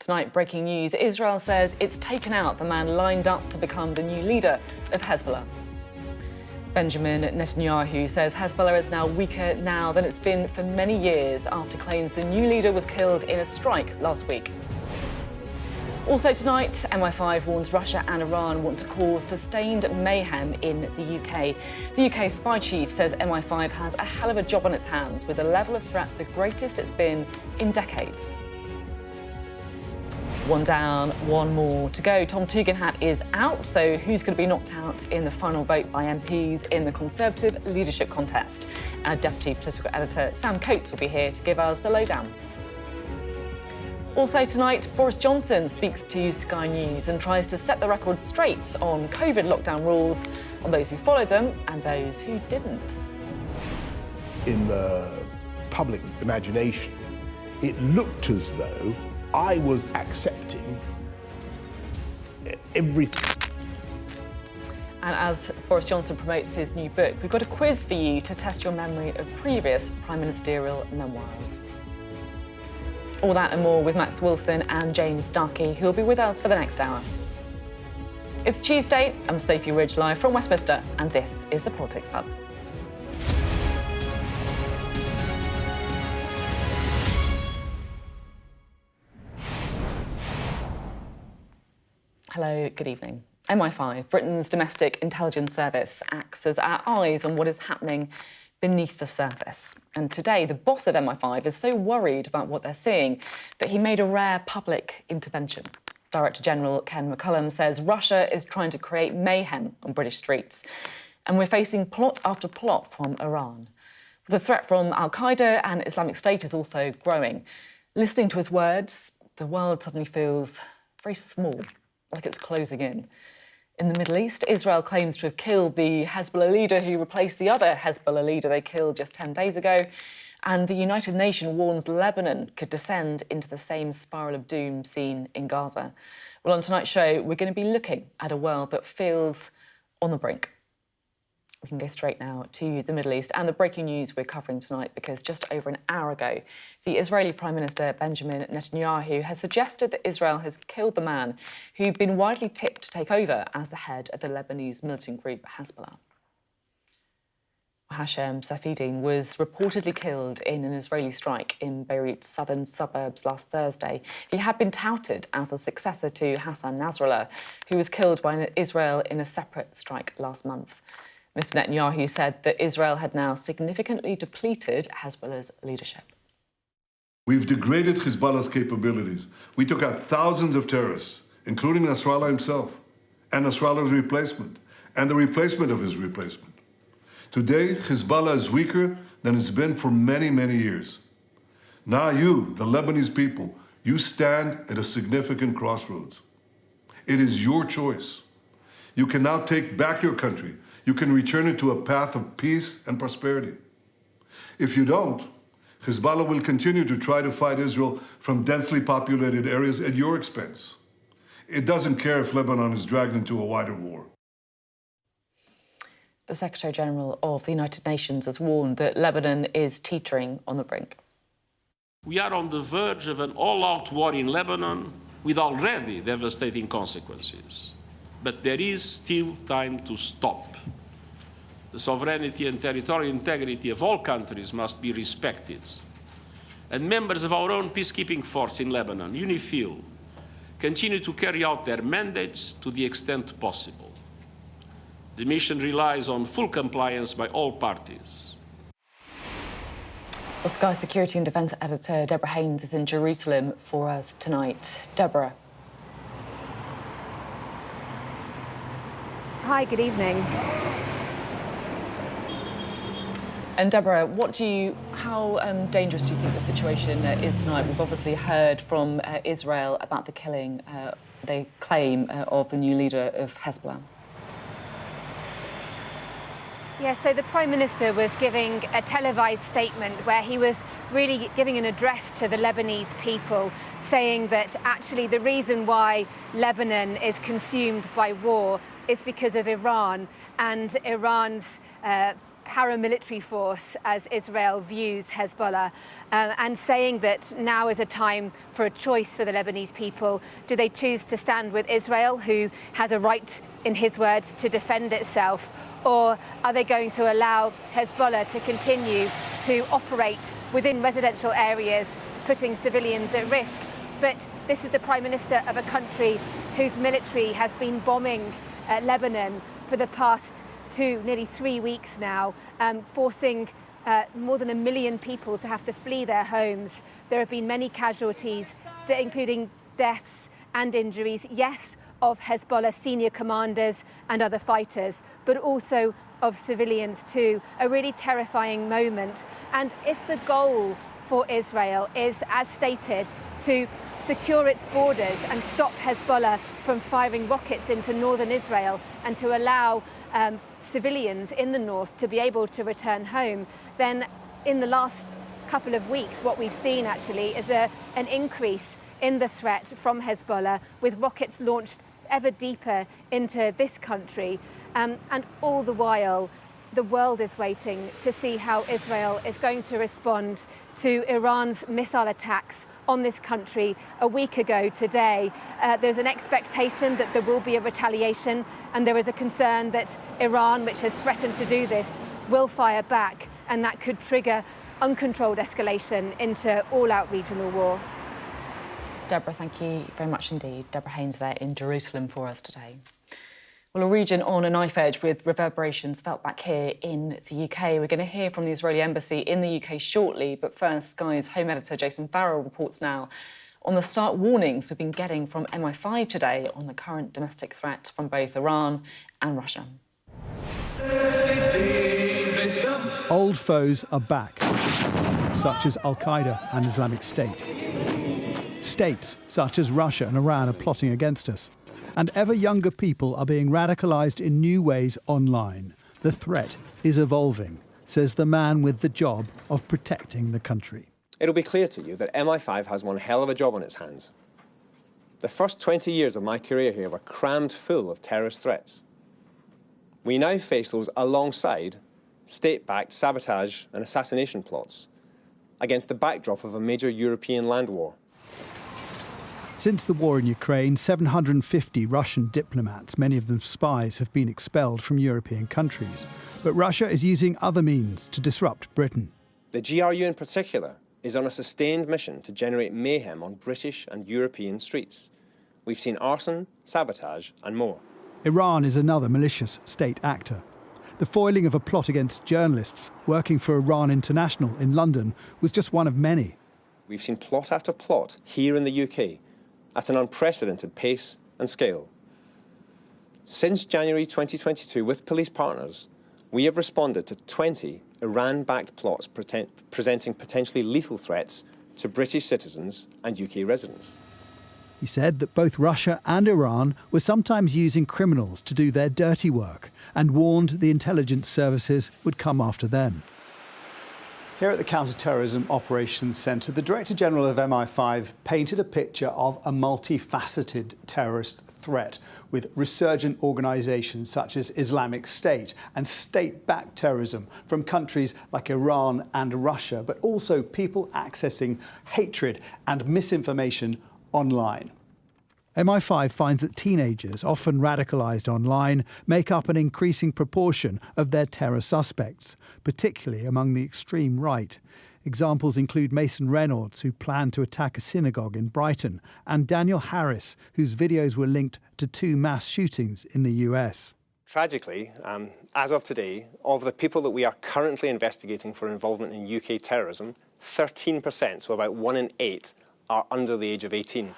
Tonight, breaking news. Israel says it's taken out the man lined up to become the new leader of Hezbollah. Benjamin Netanyahu says Hezbollah is now weaker now than it's been for many years after claims the new leader was killed in a strike last week. Also tonight, MI5 warns Russia and Iran want to cause sustained mayhem in the UK. The UK spy chief says MI5 has a hell of a job on its hands with a level of threat the greatest it's been in decades. One down, one more to go. Tom Tugendhat is out, so who's going to be knocked out in the final vote by MPs in the Conservative leadership contest? Our deputy political editor, Sam Coates, will be here to give us the lowdown. Also tonight, Boris Johnson speaks to Sky News and tries to set the record straight on COVID lockdown rules, on those who followed them and those who didn't. In the public imagination, it looked as though I was accepting everything. And as Boris Johnson promotes his new book, we've got a quiz for you to test your memory of previous prime ministerial memoirs. All that and more with Max Wilson and James Starkie, who'll be with us for the next hour. It's Tuesday, I'm Sophy Ridge live from Westminster, and this is the Politics Hub. Hello, good evening. MI5, Britain's domestic intelligence service, acts as our eyes on what is happening beneath the surface. And today, the boss of MI5 is so worried about what they're seeing that he made a rare public intervention. Director General Ken McCullum says Russia is trying to create mayhem on British streets. And we're facing plot after plot from Iran. The threat from al-Qaeda and Islamic State is also growing. Listening to his words, the world suddenly feels very small, like it's closing in. In the Middle East, Israel claims to have killed the Hezbollah leader who replaced the other Hezbollah leader they killed just 10 days ago. And the United Nations warns Lebanon could descend into the same spiral of doom seen in Gaza. Well, on tonight's show, we're going to be looking at a world that feels on the brink. We can go straight now to the Middle East and the breaking news we're covering tonight, because just over an hour ago, the Israeli Prime Minister Benjamin Netanyahu has suggested that Israel has killed the man who'd been widely tipped to take over as the head of the Lebanese militant group Hezbollah. Hashem Safieddine was reportedly killed in an Israeli strike in Beirut's southern suburbs last Thursday. He had been touted as the successor to Hassan Nasrallah, who was killed by Israel in a separate strike last month. Mr. Netanyahu said that Israel had now significantly depleted Hezbollah's leadership. We've degraded Hezbollah's capabilities. We took out thousands of terrorists, including Nasrallah himself, and Nasrallah's replacement, and the replacement of his replacement. Today, Hezbollah is weaker than it's been for many, many years. Now you, the Lebanese people, you stand at a significant crossroads. It is your choice. You can now take back your country. You can return it to a path of peace and prosperity. If you don't, Hezbollah will continue to try to fight Israel from densely populated areas at your expense. It doesn't care if Lebanon is dragged into a wider war. The Secretary-General of the United Nations has warned that Lebanon is teetering on the brink. We are on the verge of an all-out war in Lebanon with already devastating consequences. But there is still time to stop. The sovereignty and territorial integrity of all countries must be respected. And members of our own peacekeeping force in Lebanon, UNIFIL, continue to carry out their mandates to the extent possible. The mission relies on full compliance by all parties. Well, Sky Security and Defence Editor Deborah Haynes is in Jerusalem for us tonight. Deborah. Hi, good evening. And Deborah, how dangerous do you think the situation is tonight? We've obviously heard from Israel about the killing, they claim, of the new leader of Hezbollah. Yes, so the Prime Minister was giving a televised statement where he was really giving an address to the Lebanese people, saying that actually the reason why Lebanon is consumed by war is because of Iran and Iran's paramilitary force, as Israel views Hezbollah, and saying that now is a time for a choice for the Lebanese people. Do they choose to stand with Israel, who has a right, in his words, to defend itself, or are they going to allow Hezbollah to continue to operate within residential areas, putting civilians at risk? But this is the Prime Minister of a country whose military has been bombing Lebanon for the past nearly 3 weeks now, forcing more than 1 million people to have to flee their homes. There have been many casualties, including deaths and injuries, yes, of Hezbollah senior commanders and other fighters, but also of civilians too. A really terrifying moment. And if the goal for Israel is, as stated, to secure its borders and stop Hezbollah from firing rockets into northern Israel and to allow civilians in the north to be able to return home, then in the last couple of weeks what we've seen actually is an increase in the threat from Hezbollah, with rockets launched ever deeper into this country. And all the while, the world is waiting to see how Israel is going to respond to Iran's missile attacks on this country a week ago today. There's an expectation that there will be a retaliation, and there is a concern that Iran, which has threatened to do this, will fire back, and that could trigger uncontrolled escalation into all-out regional war. Deborah, thank you very much indeed. Deborah Haynes there in Jerusalem for us today. Well, a region on a knife edge with reverberations felt back here in the UK. We're going to hear from the Israeli embassy in the UK shortly, but first, Sky's home editor Jason Farrell reports now on the stark warnings we've been getting from MI5 today on the current domestic threat from both Iran and Russia. Old foes are back, such as Al-Qaeda and Islamic State. States such as Russia and Iran are plotting against us. And ever younger people are being radicalised in new ways online. The threat is evolving, says the man with the job of protecting the country. It'll be clear to you that MI5 has one hell of a job on its hands. The first 20 years of my career here were crammed full of terrorist threats. We now face those alongside state-backed sabotage and assassination plots against the backdrop of a major European land war. Since the war in Ukraine, 750 Russian diplomats, many of them spies, have been expelled from European countries. But Russia is using other means to disrupt Britain. The GRU in particular is on a sustained mission to generate mayhem on British and European streets. We've seen arson, sabotage and more. Iran is another malicious state actor. The foiling of a plot against journalists working for Iran International in London was just one of many. We've seen plot after plot here in the UK at an unprecedented pace and scale. Since January 2022, with police partners, we have responded to 20 Iran-backed plots presenting potentially lethal threats to British citizens and UK residents. He said that both Russia and Iran were sometimes using criminals to do their dirty work and warned the intelligence services would come after them. Here at the Counter-Terrorism Operations Centre, the Director General of MI5 painted a picture of a multifaceted terrorist threat with resurgent organisations such as Islamic State and state-backed terrorism from countries like Iran and Russia, but also people accessing hatred and misinformation online. MI5 finds that teenagers, often radicalised online, make up an increasing proportion of their terror suspects, particularly among the extreme right. Examples include Mason Reynolds, who planned to attack a synagogue in Brighton, and Daniel Harris, whose videos were linked to 2 mass shootings in the US. Tragically, as of today, of the people that we are currently investigating for involvement in UK terrorism, 13%, so about 1 in 8, are under the age of 18.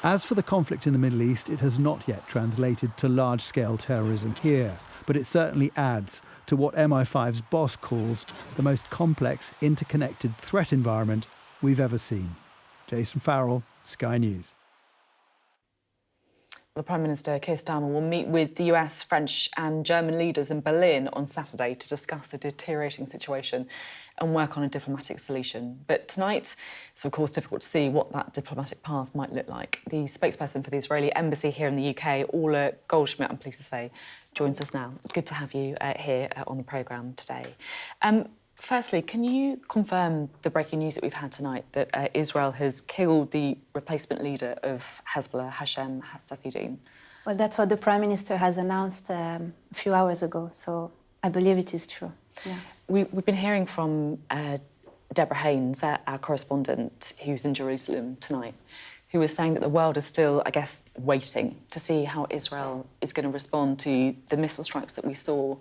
As for the conflict in the Middle East, it has not yet translated to large-scale terrorism here, but it certainly adds to what MI5's boss calls the most complex, interconnected threat environment we've ever seen. Jason Farrell, Sky News. The Prime Minister, Keir Starmer, will meet with the US, French and German leaders in Berlin on Saturday to discuss the deteriorating situation and work on a diplomatic solution. But tonight, it's of course difficult to see what that diplomatic path might look like. The spokesperson for the Israeli embassy here in the UK, Orly Goldschmidt, I'm pleased to say, joins us now. Good to have you here on the programme today. Firstly, can you confirm the breaking news that we've had tonight that Israel has killed the replacement leader of Hezbollah, Hashem Safieddine? Well, that's what the Prime Minister has announced a few hours ago, so I believe it is true. Yeah. We've been hearing from Deborah Haynes, our correspondent, who's in Jerusalem tonight, who was saying that the world is still, I guess, waiting to see how Israel is going to respond to the missile strikes that we saw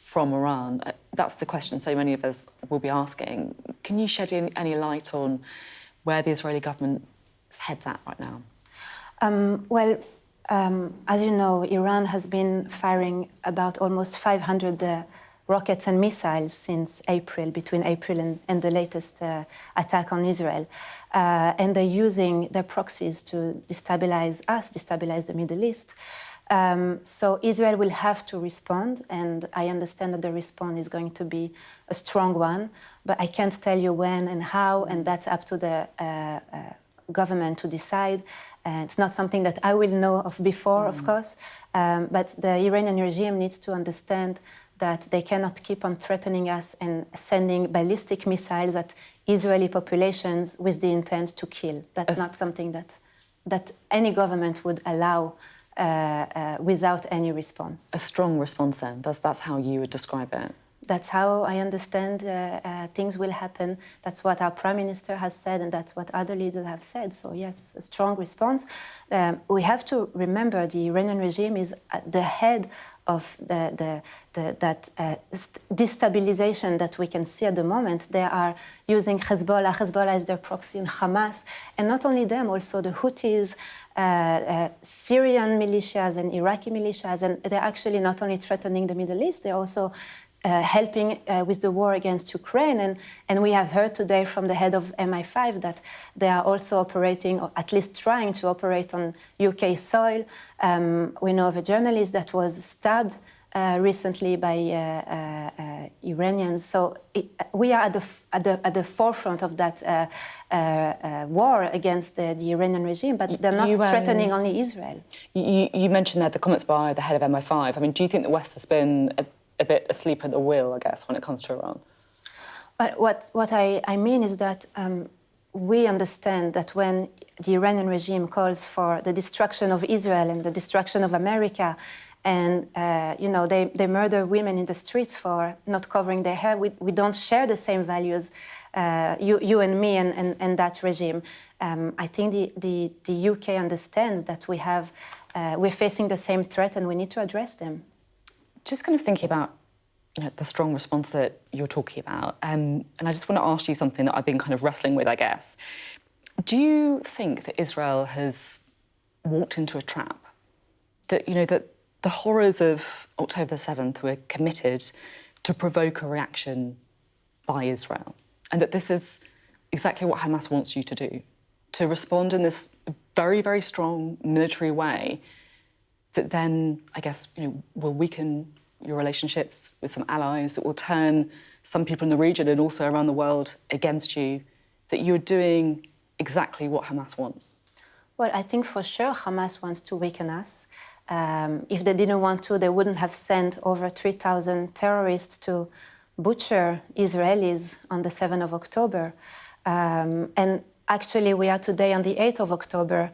from Iran. That's the question so many of us will be asking. Can you shed any light on where the Israeli government's head's at right now? As you know, Iran has been firing about almost 500 rockets and missiles since April, between April and the latest attack on Israel. And they're using their proxies to destabilize us, destabilize the Middle East. So Israel will have to respond, and I understand that the response is going to be a strong one, but I can't tell you when and how, and that's up to the government to decide. It's not something that I will know of before, of course, but the Iranian regime needs to understand that they cannot keep on threatening us and sending ballistic missiles at Israeli populations with the intent to kill. That's not something that any government would allow without any response. A strong response then, that's how you would describe it? That's how I understand things will happen. That's what our Prime Minister has said, and that's what other leaders have said. So yes, a strong response. We have to remember the Iranian regime is at the head of that destabilization that we can see at the moment. They are using Hezbollah. Hezbollah is their proxy in Hamas. And not only them, also the Houthis, Syrian militias and Iraqi militias. And they're actually not only threatening the Middle East, they're also helping with the war against Ukraine. And we have heard today from the head of MI5 that they are also operating, or at least trying to operate on UK soil. We know of a journalist that was stabbed recently by Iranians. So we are at the forefront of that war against the Iranian regime, but they're not threatening only Israel. You mentioned that the comments by the head of MI5. I mean, do you think the West has been a bit asleep at the wheel, I guess, when it comes to Iran? But what I mean is that we understand that when the Iranian regime calls for the destruction of Israel and the destruction of America, and they murder women in the streets for not covering their hair, we don't share the same values, you and me and that regime. I think the UK understands that we're facing the same threat and we need to address them. Just kind of thinking about, the strong response that you're talking about, and I just want to ask you something that I've been kind of wrestling with, I guess. Do you think that Israel has walked into a trap? That, that the horrors of October the 7th were committed to provoke a reaction by Israel, and that this is exactly what Hamas wants you to do, to respond in this very, very strong military way that then, I guess, will weaken your relationships with some allies, that will turn some people in the region and also around the world against you, that you're doing exactly what Hamas wants? Well, I think for sure Hamas wants to weaken us. If they didn't want to, they wouldn't have sent over 3,000 terrorists to butcher Israelis on the 7th of October. And actually, we are today on the 8th of October,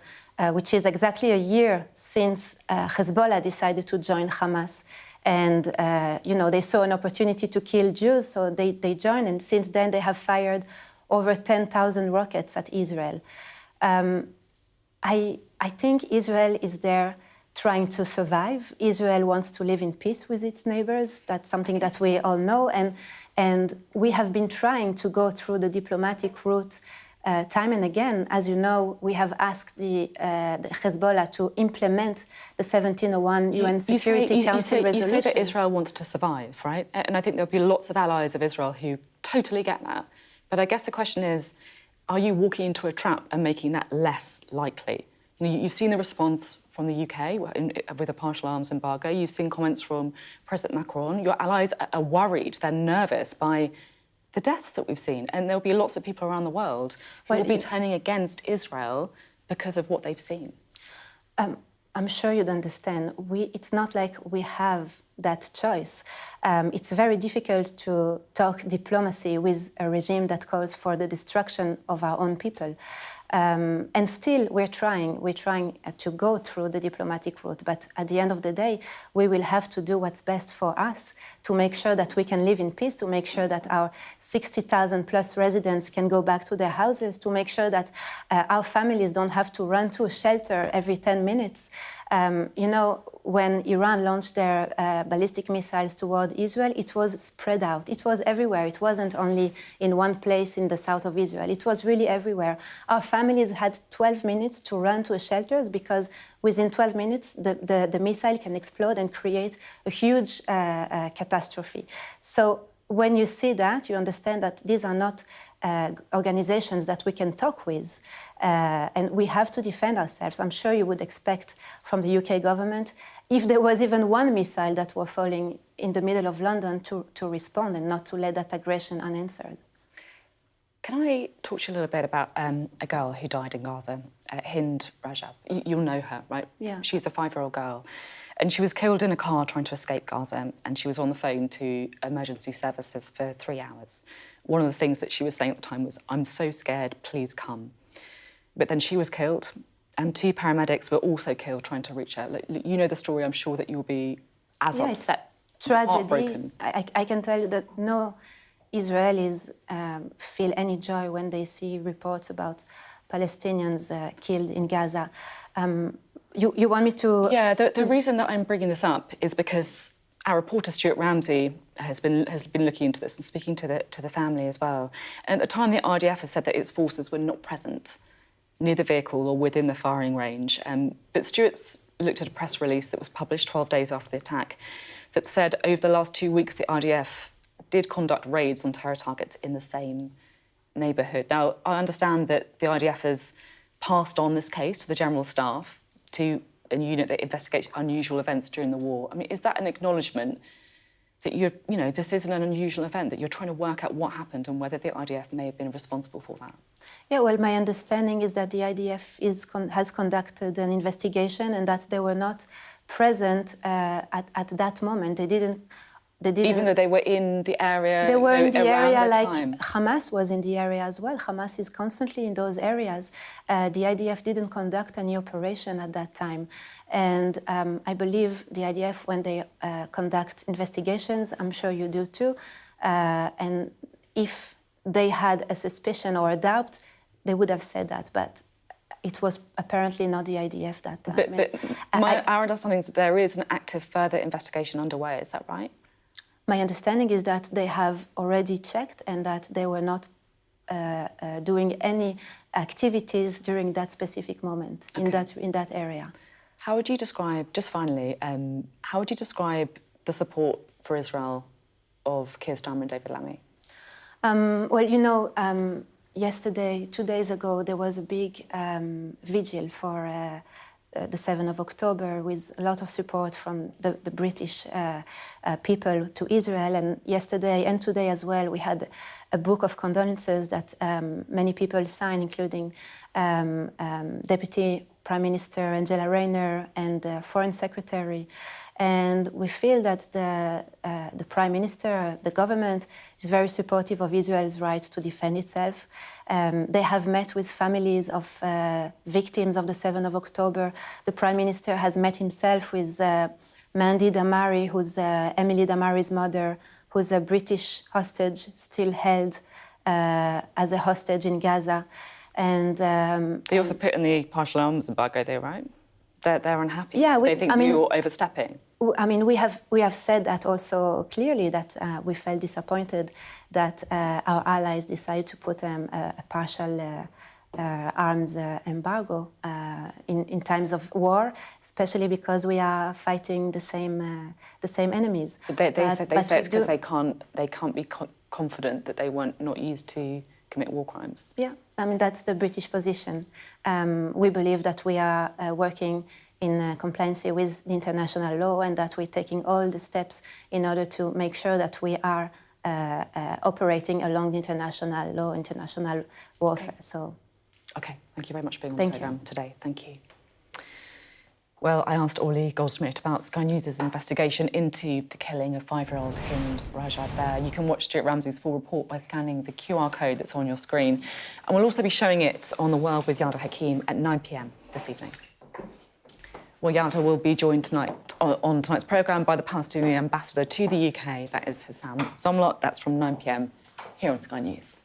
which is exactly a year since Hezbollah decided to join Hamas. And, they saw an opportunity to kill Jews, so they joined. And since then, they have fired over 10,000 rockets at Israel. I think Israel is there trying to survive. Israel wants to live in peace with its neighbors. That's something that we all know. And we have been trying to go through the diplomatic route time and again. As you know, we have asked the Hezbollah to implement the 1701 UN Security Council resolution. You say that Israel wants to survive, right? And I think there'll be lots of allies of Israel who totally get that. But I guess the question is, are you walking into a trap and making that less likely? You've seen the response from the UK with a partial arms embargo. You've seen comments from President Macron. Your allies are worried, they're nervous by the deaths that we've seen. And there'll be lots of people around the world who will be turning against Israel because of what they've seen. I'm sure you'd understand. It's not like we have that choice. It's very difficult to talk diplomacy with a regime that calls for the destruction of our own people. And still, we're trying to go through the diplomatic route. But at the end of the day, we will have to do what's best for us to make sure that we can live in peace, to make sure that our 60,000 plus residents can go back to their houses, to make sure that our families don't have to run to a shelter every 10 minutes. You know, when Iran launched their ballistic missiles toward Israel, it was spread out. It was everywhere. It wasn't only in one place in the south of Israel. It was really everywhere. Our families had 12 minutes to run to shelters because within 12 minutes, the missile can explode and create a huge catastrophe. So when you see that, you understand that these are not organizations that we can talk with, and we have to defend ourselves. I'm sure you would expect from the UK government, if there was even one missile that were falling in the middle of London, to respond and not to let that aggression unanswered. Can I talk to you a little bit about a girl who died in Gaza, Hind Rajab? You'll know her, right? Yeah. She's a 5-year-old girl. And she was killed in a car trying to escape Gaza, and she was on the phone to emergency services for 3 hours. One of the things that she was saying at the time was, "I'm so scared, please come." But then she was killed, and 2 paramedics were also killed trying to reach her. You know the story, I'm sure that you'll be as upset, tragedy. heartbroken. I can tell you that no Israelis feel any joy when they see reports about Palestinians killed in Gaza. You want me to... Yeah, the reason that I'm bringing this up is because our reporter Stuart Ramsey has been looking into this and speaking to the family as well. And at the time, the RDF have said that its forces were not present near the vehicle or within the firing range. But Stuart's looked at a press release that was published 12 days after the attack that said over the last 2 weeks, the RDF did conduct raids on terror targets in the same neighbourhood. Now, I understand that the RDF has passed on this case to the General Staff, to a unit that investigates unusual events during the war. I mean, is that an acknowledgement that this isn't an unusual event, that you're trying to work out what happened and whether the IDF may have been responsible for that? Yeah, well, my understanding is that the IDF has conducted an investigation and that they were not present at that moment. They didn't. Even though they were in the area. They were in the area, like time. Hamas was in the area as well. Hamas is constantly in those areas. The IDF didn't conduct any operation at that time. And I believe the IDF, when they conduct investigations, I'm sure you do too, and if they had a suspicion or a doubt, they would have said that. But it was apparently not the IDF that time. But our understanding is that there is an active further investigation underway, is that right? My understanding is that they have already checked and that they were not doing any activities during that specific moment in that area. How would you describe, just finally, how would you describe the support for Israel of Keir Starmer and David Lammy? Well, yesterday, 2 days ago, there was a big vigil for the 7th of October with a lot of support from the British people to Israel. And yesterday and today as well, we had a book of condolences that many people signed, including Deputy Prime Minister Angela Rayner and the Foreign Secretary. And we feel that the Prime Minister, the government, is very supportive of Israel's right to defend itself. They have met with families of victims of the 7th of October. The Prime Minister has met himself with Mandy Damari, who's Emily Damari's mother, who's a British hostage still held as a hostage in Gaza. And they also put in the partial arms embargo there, right? They're unhappy. Yeah, they think you're overstepping. I mean, we have said that also clearly, that we felt disappointed that our allies decided to put a partial arms embargo in times of war, especially because we are fighting the same enemies. They say it's because they can't be confident that they weren't not used to commit war crimes. Yeah, I mean, that's the British position. We believe that we are working in compliance with the international law and that we're taking all the steps in order to make sure that we are operating along the international law, international warfare. So, okay, thank you very much for being on the programme you. today. Thank you. Well, I asked Orly Goldschmidt about Sky News' investigation into the killing of 5-year-old Hind Rajab there. You can watch Stuart Ramsey's full report by scanning the QR code that's on your screen. And we'll also be showing it on The World with Yada Hakim at 9 p.m. this evening. Well, Yada will be joined tonight on tonight's programme by the Palestinian ambassador to the UK, that is Hassam Zomlot. That's from 9 p.m. here on Sky News.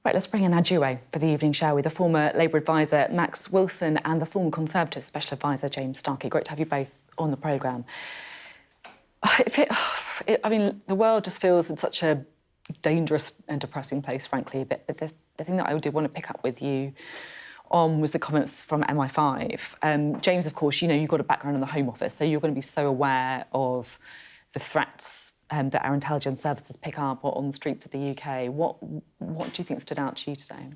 Right, let's bring in our duo for the evening, shall we? The former Labour advisor Max Wilson and the former Conservative special advisor James Starkie. Great to have you both on the programme. I mean, the world just feels in such a dangerous and depressing place, frankly. But the thing that I did want to pick up with you on was the comments from MI5. James, of course, you know, you've got a background in the Home Office, so you're going to be so aware of the threats that our intelligence services pick up on the streets of the UK. What do you think stood out to you today?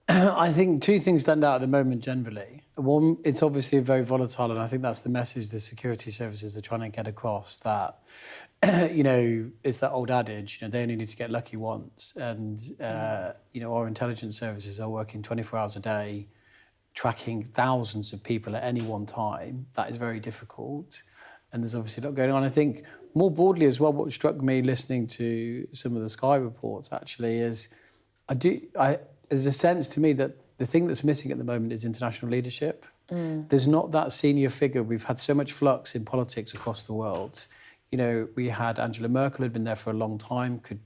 I think two things stand out at the moment generally. One, it's obviously very volatile, and I think that's the message the security services are trying to get across, that, you know, it's that old adage, you know, they only need to get lucky once. And, you know, our intelligence services are working 24 hours a day, tracking thousands of people at any one time. That is very difficult. And there's obviously a lot going on. I think more broadly as well, what struck me listening to some of the Sky reports actually is there's a sense to me that the thing that's missing at the moment is international leadership. There's not that senior figure. We've had so much flux in politics across the world. You know, we had Angela Merkel, who'd been there for a long time, could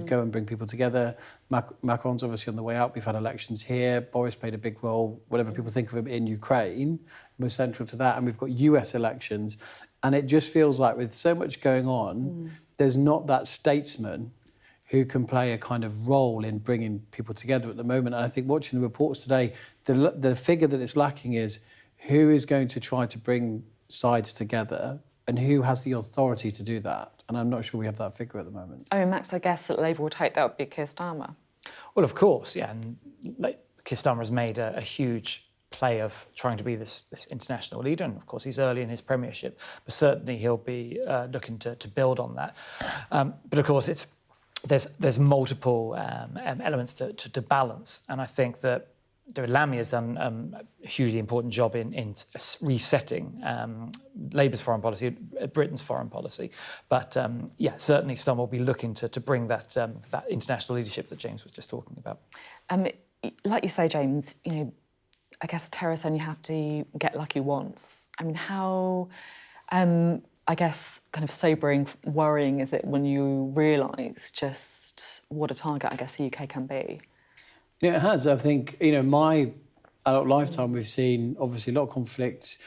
go and bring people together. Macron's obviously on the way out. We've had elections here. Boris played a big role, whatever people think of him, in Ukraine, was central to that. And we've got US elections. And it just feels like with so much going on, there's not that statesman who can play a kind of role in bringing people together at the moment. And I think watching the reports today, the figure that it's lacking is who is going to try to bring sides together and who has the authority to do that. And I'm not sure we have that figure at the moment. I mean, Max, I guess that Labour would hope that would be Keir Starmer. Well, of course, yeah. And Keir Starmer has made a huge play of trying to be this international leader, and of course he's early in his premiership, but certainly he'll be looking to build on that. But of course there's multiple elements to balance, and I think that David Lammy has done a hugely important job in resetting Labour's foreign policy, Britain's foreign policy. But yeah, certainly Starmer will be looking to bring that international leadership that James was just talking about. Like you say, James, you know, I guess terrorists only have to get lucky once. I mean, how, I guess, kind of sobering, worrying is it when you realise just what a target, I guess, the UK can be? You know, it has. I think, you know, my adult lifetime, we've seen, obviously, a lot of conflict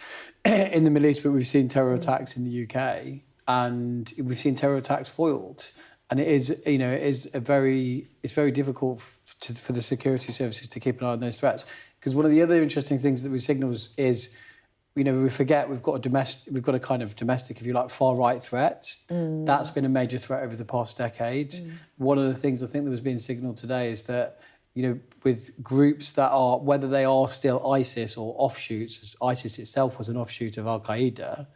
in the Middle East, but we've seen terror attacks in the UK, and we've seen terror attacks foiled. And it is, you know, it's very difficult for the security services to keep an eye on those threats. Because one of the other interesting things that we signals is, you know, we forget we've got a kind of domestic, if you like, far-right threat. That's been a major threat over the past decade. One of the things I think that was being signalled today is that, you know, with groups that are, whether they are still ISIS or offshoots, as ISIS itself was an offshoot of Al-Qaeda,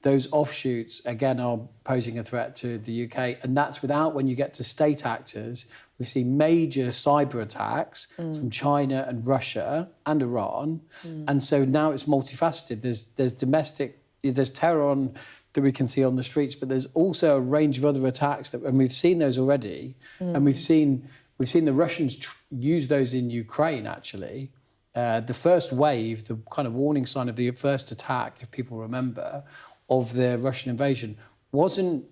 those offshoots, again, are posing a threat to the UK. And that's without, when you get to state actors, we've seen major cyber attacks from China and Russia and Iran. And so now it's multifaceted. There's domestic, there's terror that we can see on the streets, but there's also a range of other attacks, and we've seen those already. And we've seen the Russians use those in Ukraine, actually. The first wave, the kind of warning sign of the first attack, if people remember, of the Russian invasion, wasn't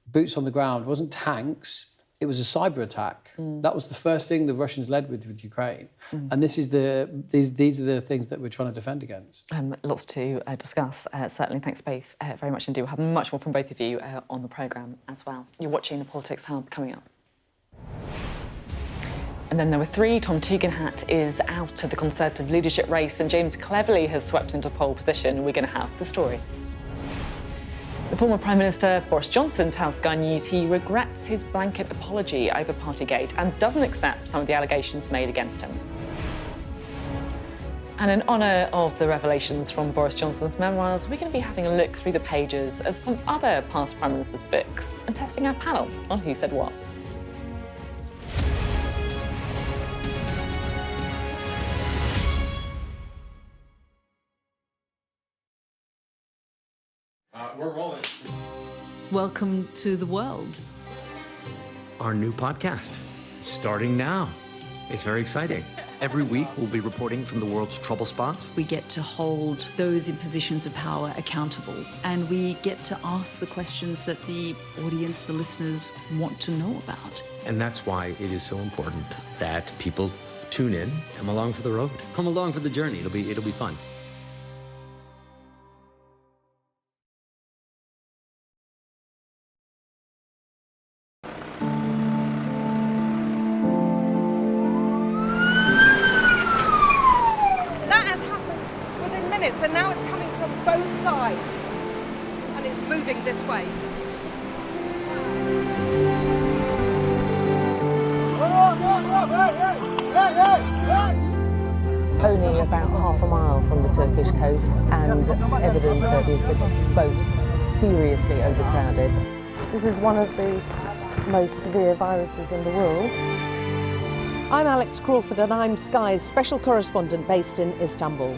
boots on the ground, wasn't tanks, it was a cyber attack. That was the first thing the Russians led with Ukraine. And these are the things that we're trying to defend against. Lots to discuss. Certainly, thanks both very much indeed. We'll have much more from both of you on the programme as well. You're watching The Politics Hub coming up. And then there were three. Tom Tugendhat is out of the Conservative leadership race, and James Cleverly has swept into pole position. We're going to have the story. Former Prime Minister Boris Johnson tells Sky News he regrets his blanket apology over Partygate and doesn't accept some of the allegations made against him. And in honour of the revelations from Boris Johnson's memoirs, we're going to be having a look through the pages of some other past Prime Ministers' books and testing our panel on who said what. We're rolling. Welcome to the world. Our new podcast. It's starting now. It's very exciting. Every week, we'll be reporting from the world's trouble spots. We get to hold those in positions of power accountable, and we get to ask the questions that the audience, the listeners, want to know about. And that's why it is so important that people tune in, come along for the road, come along for the journey. It'll be fun. And now it's coming from both sides, and it's moving this way. Only about half a mile from the Turkish coast, and it's evident that the boat seriously overcrowded. This is one of the most severe viruses in the world. I'm Alex Crawford, and I'm Sky's special correspondent based in Istanbul.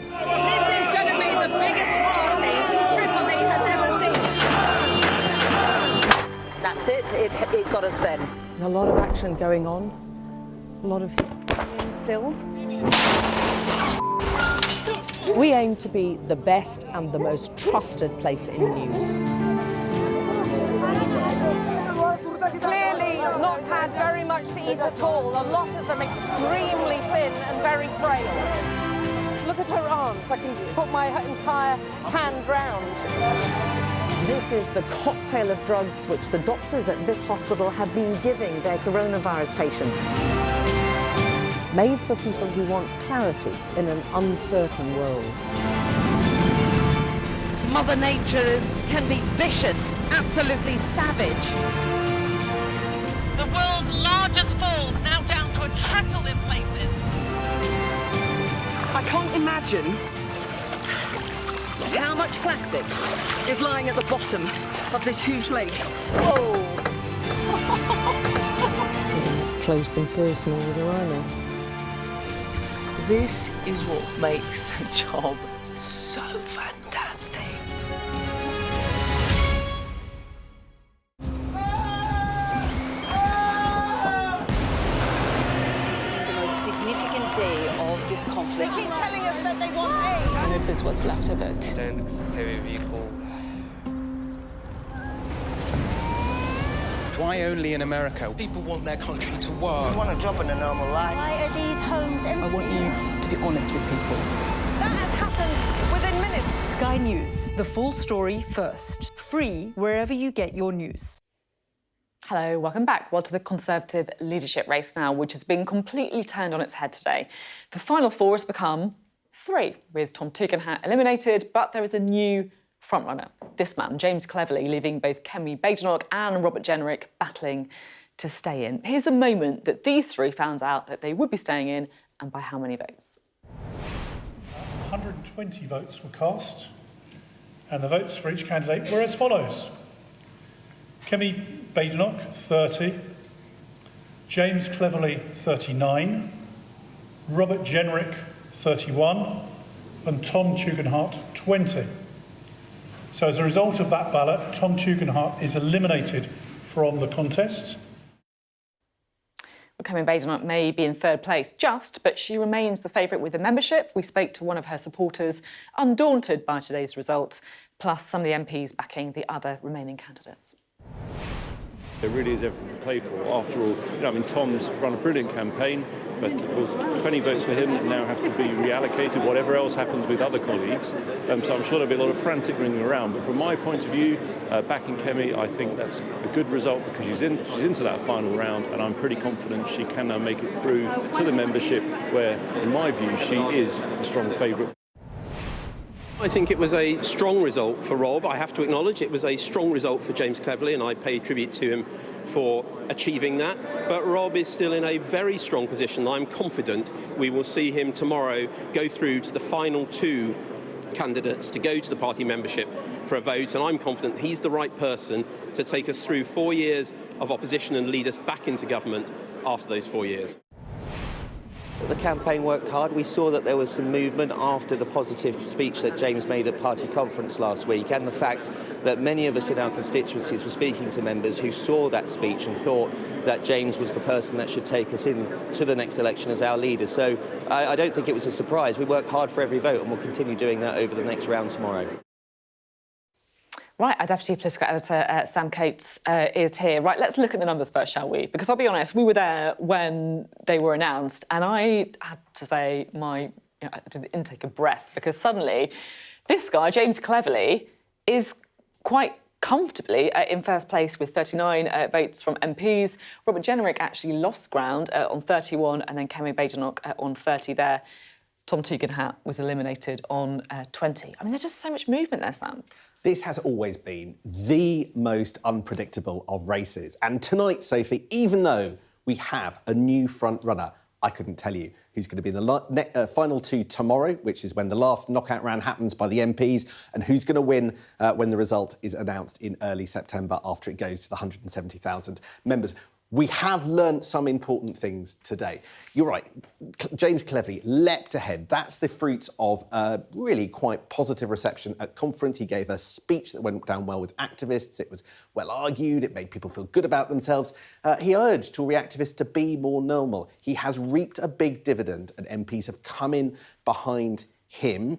The biggest party Tripoli has ever seen. That's it. It got us then. There's a lot of action going on, a lot of hits going in still. We aim to be the best and the most trusted place in news. Clearly not had very much to eat at all, a lot of them extremely thin and very frail. Look at her arms. I can put my entire hand round. This is the cocktail of drugs which the doctors at this hospital have been giving their coronavirus patients. Made for people who want clarity in an uncertain world. Mother Nature can be vicious, absolutely savage. The world's largest falls now down to a trickle in places. I can't imagine how much plastic is lying at the bottom of this huge lake. Whoa! Close and personal with the rhino. This is what makes the job so fantastic. The most significant day of this conflict. They keep telling us that they want aid. And this is what's left of it. Why only in America? People want their country to work. You want a job in a normal life. Why are these homes empty? I want you to be honest with people. That has happened within minutes. Sky News, the full story first. Free wherever you get your news. Hello, welcome back. Well, to the Conservative leadership race now, which has been completely turned on its head today. The final four has become three, with Tom Tugendhat eliminated, but there is a new frontrunner. This man, James Cleverly, leaving both Kemi Badenoch and Robert Jenrick battling to stay in. Here's the moment that these three found out that they would be staying in, and by how many votes. 120 votes were cast, and the votes for each candidate were as follows. Kemi Badenoch, 30. James Cleverly, 39. Robert Jenrick, 31. And Tom Tugendhat, 20. So as a result of that ballot, Tom Tugendhat is eliminated from the contest. Well, Kemi Badenoch may be in third place but she remains the favourite with the membership. We spoke to one of her supporters, undaunted by today's result, plus some of the MPs backing the other remaining candidates. There really is everything to play for. After all, Tom's run a brilliant campaign, but of course 20 votes for him now have to be reallocated, whatever else happens with other colleagues. So I'm sure there'll be a lot of frantic ringing around. But from my point of view, backing Kemi, I think that's a good result because she's into that final round, and I'm pretty confident she can now make it through to the membership, where, in my view, she is a strong favourite. I think it was a strong result for Rob. I have to acknowledge it was a strong result for James Cleverly, and I pay tribute to him for achieving that. But Rob is still in a very strong position. I'm confident we will see him tomorrow go through to the final two candidates to go to the party membership for a vote, and I'm confident he's the right person to take us through 4 years of opposition and lead us back into government after those 4 years. The campaign worked hard. We saw that there was some movement after the positive speech that James made at party conference last week, and the fact that many of us in our constituencies were speaking to members who saw that speech and thought that James was the person that should take us in to the next election as our leader. So I don't think it was a surprise. We worked hard for every vote, and we'll continue doing that over the next round tomorrow. Right, our Deputy Political Editor, Sam Coates, is here. Right, let's look at the numbers first, shall we? Because I'll be honest, we were there when they were announced, and I had to say I did an intake of breath, because suddenly this guy, James Cleverly, is quite comfortably in first place with 39 votes from MPs. Robert Jenrick actually lost ground on 31, and then Kemi Badenoch on 30 there. Tom Tugendhat was eliminated on 20. I mean, there's just so much movement there, Sam. This has always been the most unpredictable of races. And tonight, Sophie, even though we have a new front runner, I couldn't tell you who's going to be in the final two tomorrow, which is when the last knockout round happens by the MPs, and who's going to win when the result is announced in early September after it goes to the 170,000 members. We have learnt some important things today. You're right, James Cleverly leapt ahead. That's the fruits of a really quite positive reception at conference. He gave a speech that went down well with activists. It was well argued. It made people feel good about themselves. He urged Tory activists to be more normal. He has reaped a big dividend, and MPs have come in behind him.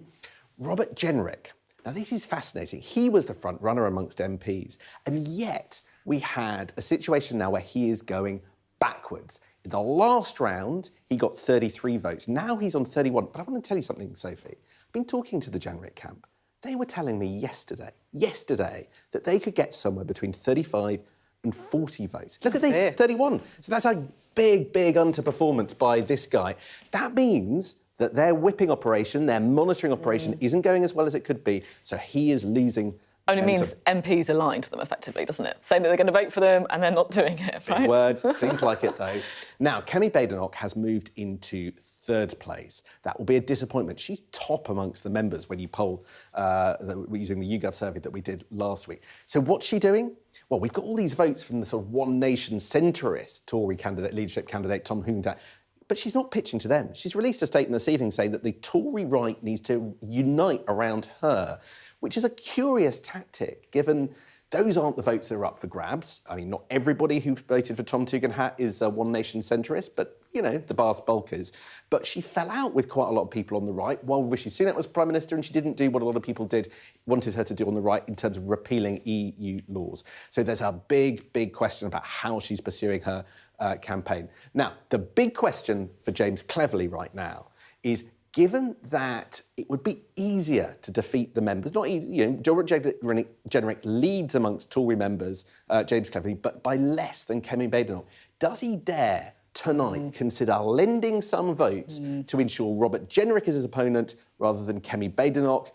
Robert Jenrick. Now, this is fascinating. He was the front runner amongst MPs, and yet we had a situation now where he is going backwards. In the last round, he got 33 votes. Now he's on 31. But I want to tell you something, Sophie. I've been talking to the Jenrick camp. They were telling me yesterday, that they could get somewhere between 35 and 40 votes. Look at this, 31. So that's a big, big underperformance by this guy. That means that their whipping operation, their monitoring operation isn't going as well as it could be. So he is losing Only means MPs are lying to them, effectively, doesn't it? Saying that they're going to vote for them and they're not doing it, right? Big word, seems like it, though. Now, Kemi Badenoch has moved into third place. That will be a disappointment. She's top amongst the members when you poll using the YouGov survey that we did last week. So what's she doing? Well, we've got all these votes from the sort of One Nation centrist Tory leadership candidate, Tom Tugendhat, but she's not pitching to them. She's released a statement this evening saying that the Tory right needs to unite around her, which is a curious tactic, given those aren't the votes that are up for grabs. I mean, not everybody who voted for Tom Tugendhat is a One Nation centrist, but, you know, the vast bulk is. But she fell out with quite a lot of people on the right while Rishi Sunak was Prime Minister, and she didn't do what a lot of people wanted her to do on the right in terms of repealing EU laws. So there's a big, big question about how she's pursuing her campaign. Now, the big question for James Cleverly right now is, given that it would be easier to defeat the members, not easy, you know, Jenrick leads amongst Tory members, James Cleverly, but by less than Kemi Badenoch. Does he dare tonight consider lending some votes to ensure Robert Jenrick is his opponent rather than Kemi Badenoch?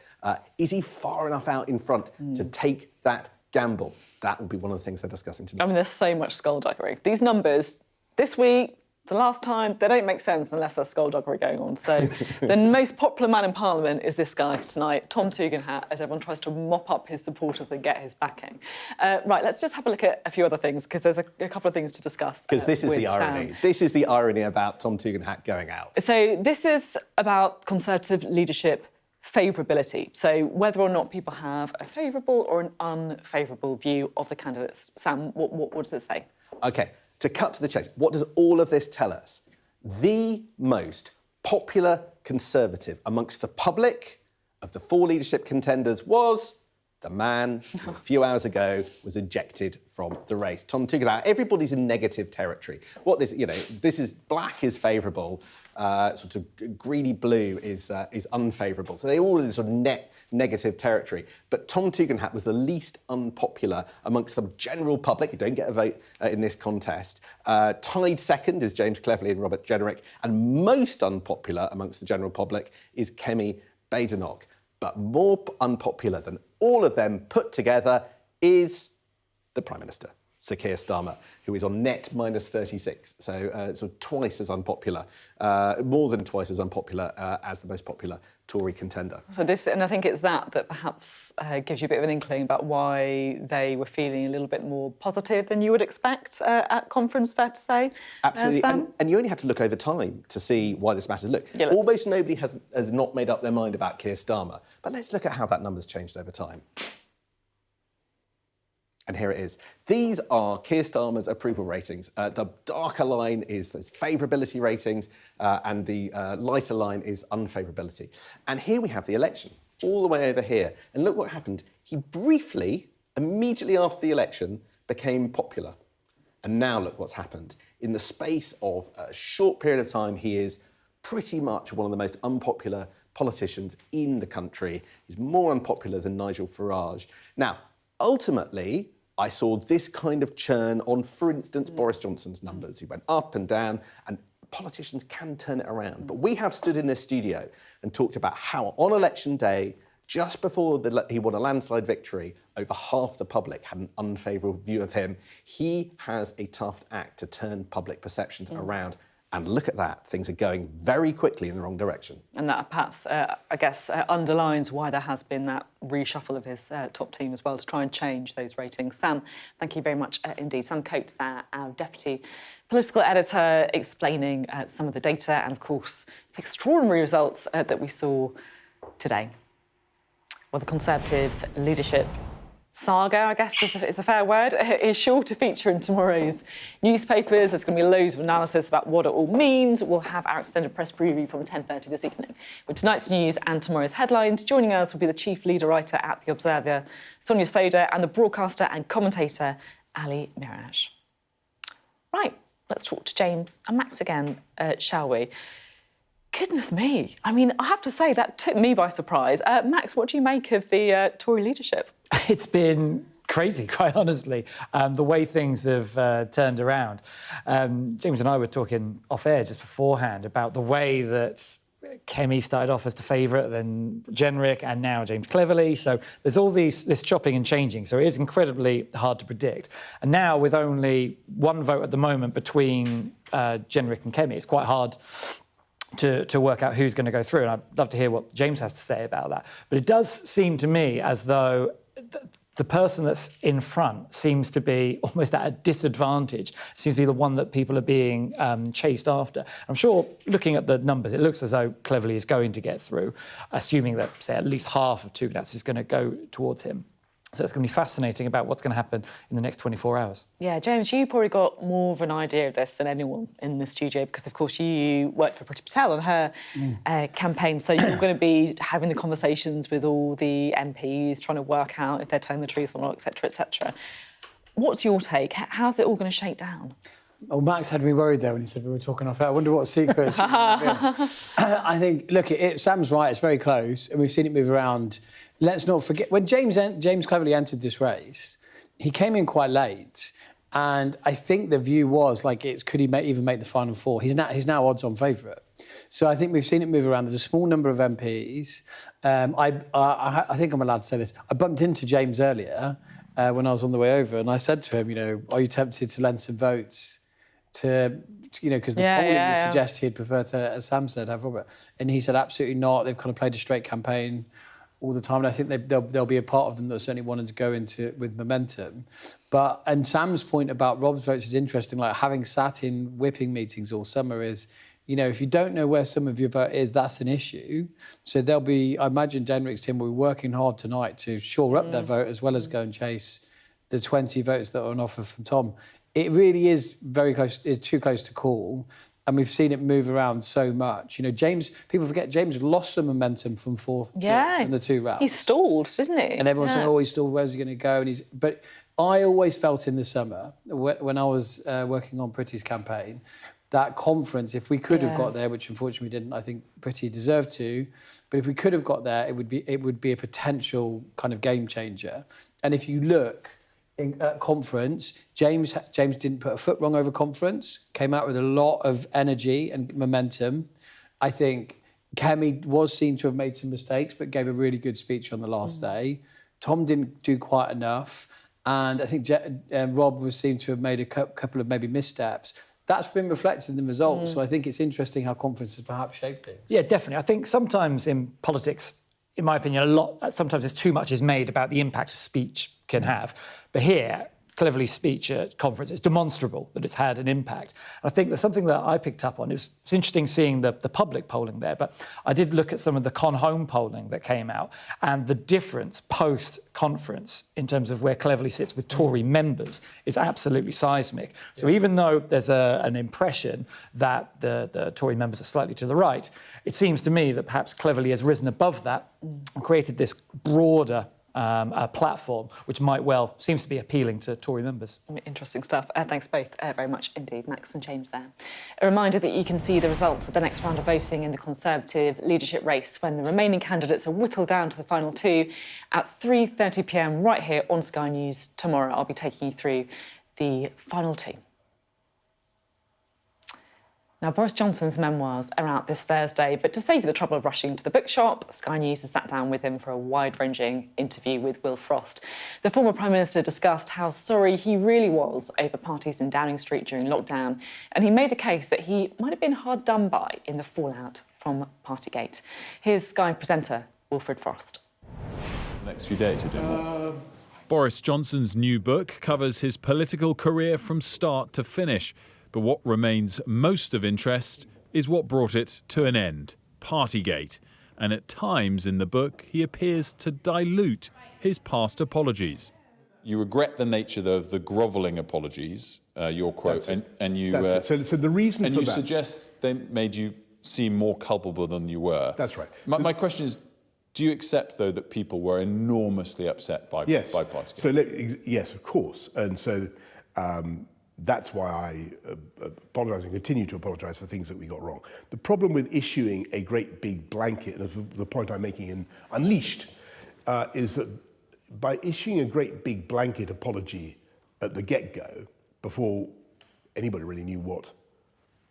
Is he far enough out in front to take that gamble? That will be one of the things they're discussing tonight. I mean, there's so much skullduggery. These numbers, this week, the last time, they don't make sense unless there's skullduggery going on. So the most popular man in Parliament is this guy tonight, Tom Tugendhat, as everyone tries to mop up his supporters and get his backing. Right, let's just have a look at a few other things, because there's a couple of things to discuss. Because this is the irony. Sam. This is the irony about Tom Tugendhat going out. So this is about Conservative leadership favourability. So whether or not people have a favourable or an unfavourable view of the candidates. Sam, what does it say? OK, to cut to the chase, what does all of this tell us? The most popular Conservative amongst the public of the four leadership contenders was the man who a few hours ago was ejected from the race, Tom Tugendhat. Everybody's in negative territory. This is black is favourable, sort of greedy blue is unfavourable. So they all in this sort of net negative territory. But Tom Tugendhat was the least unpopular amongst the general public, who don't get a vote in this contest. Tied second is James Cleverly and Robert Jenrick, and most unpopular amongst the general public is Kemi Badenoch. But more unpopular than all of them put together is the Prime Minister, Sir Keir Starmer, who is on net minus 36, so twice as unpopular, more than twice as unpopular as the most popular Tory contender. So and I think it's that perhaps gives you a bit of an inkling about why they were feeling a little bit more positive than you would expect at conference, fair to say. Absolutely, Sam? and you only have to look over time to see why this matters. Look, Yeah, almost nobody has not made up their mind about Keir Starmer, but let's look at how that number's changed over time. And here it is. These are Keir Starmer's approval ratings. The darker line is his favourability ratings, and the lighter line is unfavourability. And here we have the election, all the way over here. And look what happened. He briefly, immediately after the election, became popular. And now look what's happened. In the space of a short period of time, he is pretty much one of the most unpopular politicians in the country. He's more unpopular than Nigel Farage. Now, ultimately, I saw this kind of churn on, for instance, Boris Johnson's numbers. He went up and down, and politicians can turn it around. But we have stood in this studio and talked about how on election day, just before he won a landslide victory, over half the public had an unfavourable view of him. He has a tough act to turn public perceptions around. And look at that, things are going very quickly in the wrong direction. And that perhaps, I guess, underlines why there has been that reshuffle of his top team as well to try and change those ratings. Sam, thank you very much indeed. Sam Coates there, our deputy political editor, explaining some of the data and, of course, the extraordinary results that we saw today. Well, the Conservative leadership saga, I guess is a fair word, is sure to feature in tomorrow's newspapers. There's going to be loads of analysis about what it all means. We'll have our extended press preview from 10:30 this evening with tonight's news and tomorrow's headlines. Joining us will be the chief leader writer at The Observer, Sonia Soda, and the broadcaster and commentator, Ali Miraj. Right, let's talk to James and Max again, shall we? Goodness me. I mean, I have to say, that took me by surprise. Max, what do you make of the Tory leadership? It's been crazy, quite honestly, the way things have turned around. James and I were talking off-air just beforehand about the way that Kemi started off as the favourite, then Jenrick, and now James Cleverly. So there's all this chopping and changing. So it is incredibly hard to predict. And now, with only one vote at the moment between Jenrick and Kemi, it's quite hard to work out who's going to go through. And I'd love to hear what James has to say about that. But it does seem to me as though the person that's in front seems to be almost at a disadvantage. It seems to be the one that people are being chased after. I'm sure, looking at the numbers, it looks as though Cleverly is going to get through, assuming that, say, at least half of Toogood is going to go towards him. So it's going to be fascinating about what's going to happen in the next 24 hours. Yeah, James, you probably got more of an idea of this than anyone in the studio because, of course, you worked for Priti Patel on her campaign, so you're going to be having the conversations with all the MPs, trying to work out if they're telling the truth or not, etc., etc. What's your take? How's it all going to shake down? Oh, Max had me worried there when he said we were talking off air. I wonder what secrets. I think, look, Sam's right, it's very close, and we've seen it move around. Let's not forget, when James Cleverly entered this race, he came in quite late, and I think the view was, could he even make the final four? He's now odds-on favourite. So I think we've seen it move around. There's a small number of MPs. I think I'm allowed to say this. I bumped into James earlier when I was on the way over, and I said to him, are you tempted to lend some votes to, because the polling would suggest he'd prefer to, as Sam said, have Robert. And he said, absolutely not. They've kind of played a straight campaign all the time, and I think there'll be a part of them that certainly wanted to go into with momentum. And Sam's point about Rob's votes is interesting. Like, having sat in whipping meetings all summer is, if you don't know where some of your vote is, that's an issue. So there'll be, I imagine Jenrick's team will be working hard tonight to shore up their vote as well as go and chase the 20 votes that are on offer from Tom. It really is very close, is too close to call. And we've seen it move around so much. People forget James lost some momentum from fourth from the two rounds. He stalled, didn't he? And everyone's saying, he's stalled, where's he going to go? But I always felt in the summer, when I was working on Priti's campaign, that conference, if we could have got there, which unfortunately we didn't, I think Priti deserved to, but if we could have got there, it would be a potential kind of game changer. And if you look at conference, James didn't put a foot wrong over conference, came out with a lot of energy and momentum. I think Kemi was seen to have made some mistakes, but gave a really good speech on the last day. Tom didn't do quite enough. And I think Rob was seen to have made a couple of maybe missteps. That's been reflected in the results. So I think it's interesting how conference has perhaps shaped things. Yeah, definitely. I think sometimes in politics, in my opinion, sometimes there's too much is made about the impact a speech can have. But here, Cleverly speech at conference, it's demonstrable that it's had an impact. And I think there's something that I picked up on. It's interesting seeing the public polling there, but I did look at some of the Con-Home polling that came out, and the difference post-conference in terms of where Cleverly sits with Tory members is absolutely seismic. So even though there's an impression that the Tory members are slightly to the right, it seems to me that perhaps Cleverly has risen above that and created this broader platform, which seems to be appealing to Tory members. Interesting stuff. Thanks both very much indeed, Max and James there. A reminder that you can see the results of the next round of voting in the Conservative leadership race when the remaining candidates are whittled down to the final two at 3:30 p.m. right here on Sky News tomorrow. I'll be taking you through the final two. Now, Boris Johnson's memoirs are out this Thursday, but to save you the trouble of rushing to the bookshop, Sky News has sat down with him for a wide-ranging interview with Will Frost. The former Prime Minister discussed how sorry he really was over parties in Downing Street during lockdown, and he made the case that he might have been hard done by in the fallout from Partygate. Here's Sky presenter Wilfred Frost. The next few days you're doing what? Boris Johnson's new book covers his political career from start to finish. But what remains most of interest is what brought it to an end, Partygate. And at times in the book, he appears to dilute his past apologies. You regret the nature of the grovelling apologies, your quote, and you... That's it. So the reason and for you that... suggest they made you seem more culpable than you were. That's right. My question is, do you accept, though, that people were enormously upset by Partygate? So yes, of course. And so... that's why I apologise and continue to apologise for things that we got wrong. The problem with issuing a great big blanket, the point I'm making in Unleashed, is that by issuing a great big blanket apology at the get-go, before anybody really knew what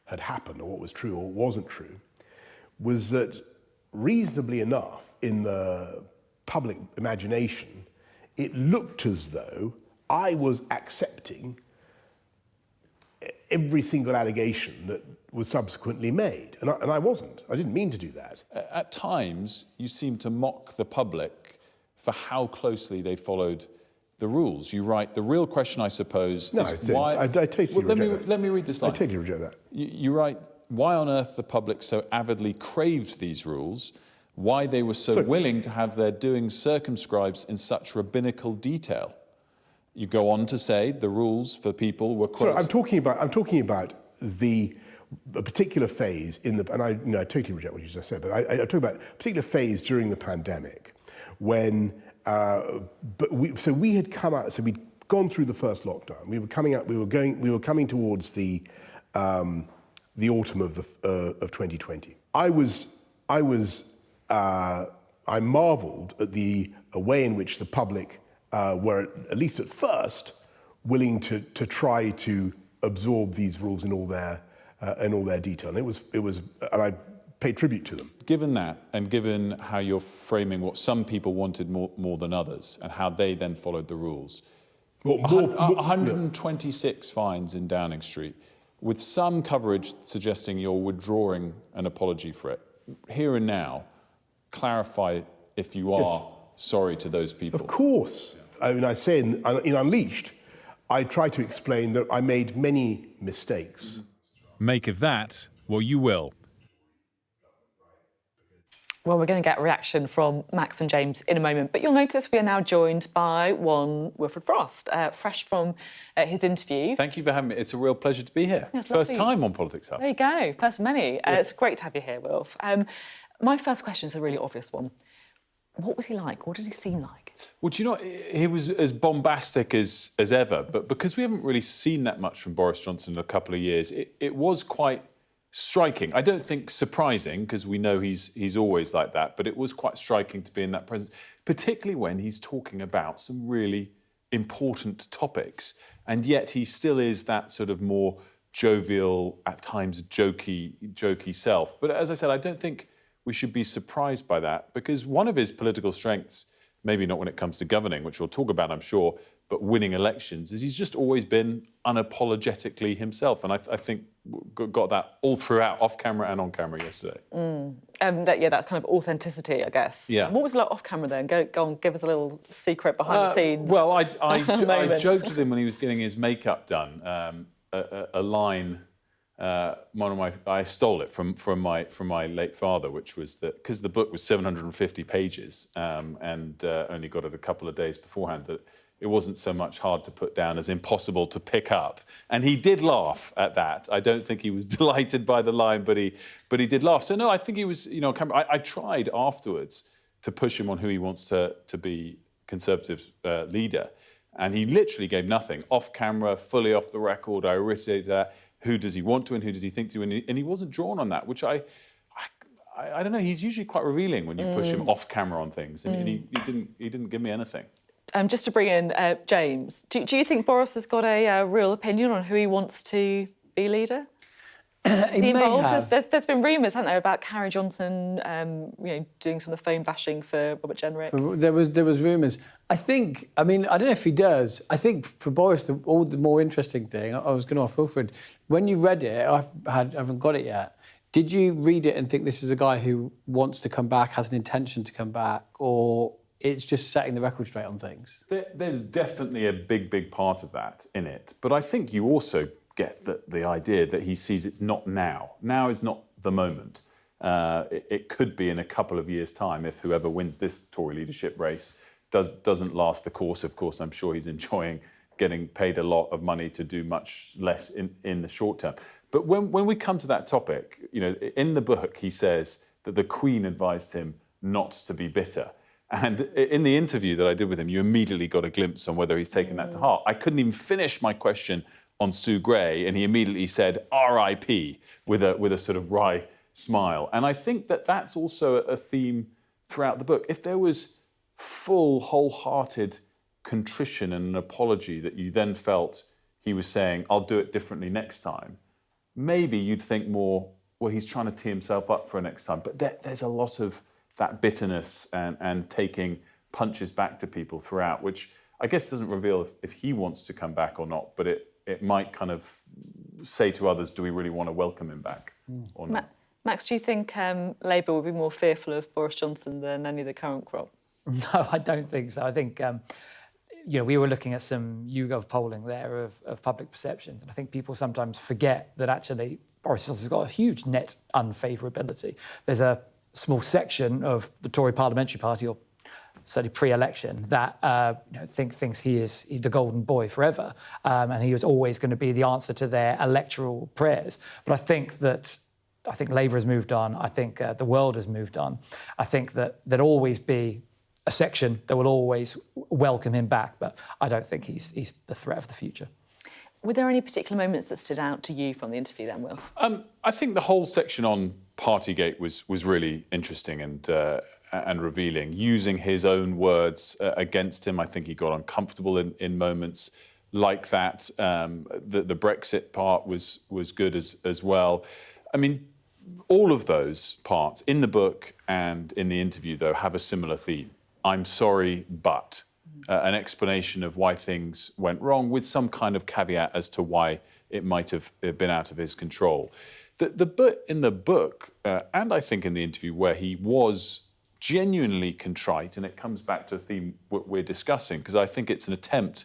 had happened or what was true or wasn't true, was that reasonably enough in the public imagination, it looked as though I was accepting every single allegation that was subsequently made. And I wasn't. I didn't mean to do that. At times, you seem to mock the public for how closely they followed the rules. You write, the real question, I suppose, is why... I totally reject that. Let me read this line. I totally reject that. You write, why on earth the public so avidly craved these rules, why they were so willing to have their doings circumscribed in such rabbinical detail. You go on to say the rules for people were quote... Sorry, I'm talking about a particular phase in the... And I totally reject what you just said, but I talk about a particular phase during the pandemic when... we had come out... So we'd gone through the first lockdown. We were coming out... We were coming towards the autumn of 2020. I marvelled at the way in which the public... were, at least at first, willing to try to absorb these rules in all their detail. And and I pay tribute to them. Given that, and given how you're framing what some people wanted more than others, and how they then followed the rules, 126 fines in Downing Street, with some coverage suggesting you're withdrawing an apology for it. Here and now, clarify if you are sorry to those people. Of course. I mean, I say in Unleashed, I try to explain that I made many mistakes. Make of that what you will. Well, we're going to get a reaction from Max and James in a moment, but you'll notice we are now joined by one Wilfred Frost, fresh from his interview. Thank you for having me. It's a real pleasure to be here. Yes, First lovely. time on Politics Hub. There you go, first of many. It's great to have you here, Wilf. My first question is a really obvious one. What was he like? What did he seem like? Well, do you know, he was as bombastic as ever, but because we haven't really seen that much from Boris Johnson in a couple of years, it was quite striking. I don't think surprising, because we know he's always like that, but it was quite striking to be in that presence, particularly when he's talking about some really important topics, and yet he still is that sort of more jovial, at times jokey self. But as I said, I don't think we should be surprised by that, because one of his political strengths, maybe not when it comes to governing, which we'll talk about, I'm sure, but winning elections, is he's just always been unapologetically himself. And I think got that all throughout, off camera and on camera yesterday. That kind of authenticity, I guess. Yeah. What was it like off camera then? Go on, give us a little secret behind the scenes. Well, I joked with him when he was getting his makeup done. A line, I stole it from my late father, which was that because the book was 750 pages and only got it a couple of days beforehand, that it wasn't so much hard to put down as impossible to pick up. And he did laugh at that. I don't think he was delighted by the line, but he did laugh. So no, I think he was, I tried afterwards to push him on who he wants to be Conservative leader. And he literally gave nothing. Off camera, fully off the record, I reiterated that. Who does he want to and who does he think to? And he wasn't drawn on that, which I don't know, he's usually quite revealing when you push him off camera on things. And he didn't give me anything. Just to bring in James, do you think Boris has got a real opinion on who he wants to be leader? Is he involved? There's been rumours, haven't there, about Carrie Johnson, doing some of the phone bashing for Robert Jenrick. There was rumours. I don't know if he does. I think for Boris, the more interesting thing, I was going to ask Wilfred, when you read it, I haven't got it yet. Did you read it and think this is a guy who wants to come back, has an intention to come back, or it's just setting the record straight on things? There's definitely a big part of that in it. But I think you also get the idea that he sees it's not now. Now is not the moment. It could be in a couple of years' time if whoever wins this Tory leadership race doesn't last the course. Of course, I'm sure he's enjoying getting paid a lot of money to do much less in the short term. But when we come to that topic, in the book he says that the Queen advised him not to be bitter. And in the interview that I did with him, you immediately got a glimpse on whether he's taken that to heart. I couldn't even finish my question on Sue Gray, and he immediately said R.I.P. with a sort of wry smile. And I think that that's also a theme throughout the book. If there was full, wholehearted contrition and an apology that you then felt he was saying, I'll do it differently next time, maybe you'd think more, well, he's trying to tee himself up for next time. But there's a lot of that bitterness and taking punches back to people throughout, which I guess doesn't reveal if he wants to come back or not, but it might kind of say to others, do we really want to welcome him back or not? Max, do you think Labour will be more fearful of Boris Johnson than any of the current crop? No, I don't think so. I think, we were looking at some YouGov polling there of public perceptions, and I think people sometimes forget that actually Boris Johnson's got a huge net unfavourability. There's a small section of the Tory Parliamentary Party, or certainly pre-election, that thinks he's the golden boy forever, and he was always going to be the answer to their electoral prayers. But I think Labour has moved on. I think the world has moved on. I think that there'll always be a section that will always welcome him back, but I don't think he's the threat of the future. Were there any particular moments that stood out to you from the interview then, Will? I think the whole section on Partygate was really interesting and revealing. Using his own words against him, I think he got uncomfortable in moments like that. The Brexit part was good as well. I mean, all of those parts in the book and in the interview, though, have a similar theme. I'm sorry, but an explanation of why things went wrong with some kind of caveat as to why it might have been out of his control. The bit in the book, and I think in the interview, where he was genuinely contrite, and it comes back to a theme we're discussing, because I think it's an attempt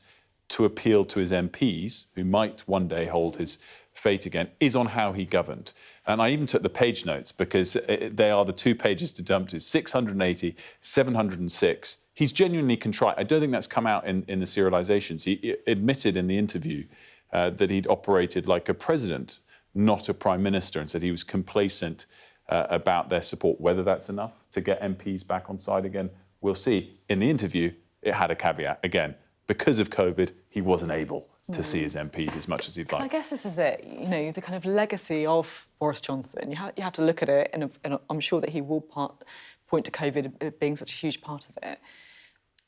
to appeal to his MPs, who might one day hold his fate again, is on how he governed. And I even took the page notes, because they are the 2 pages to jump to, 680, 706. He's genuinely contrite. I don't think that's come out in the serializations. He admitted in the interview that he'd operated like a president, not a prime minister, and said he was complacent about their support. Whether that's enough to get MPs back on side again, we'll see. In the interview, it had a caveat. Again, because of COVID, he wasn't able to see his MPs as much as he'd like. I guess this is it, the kind of legacy of Boris Johnson. You have to look at it, and I'm sure that he will point to COVID being such a huge part of it.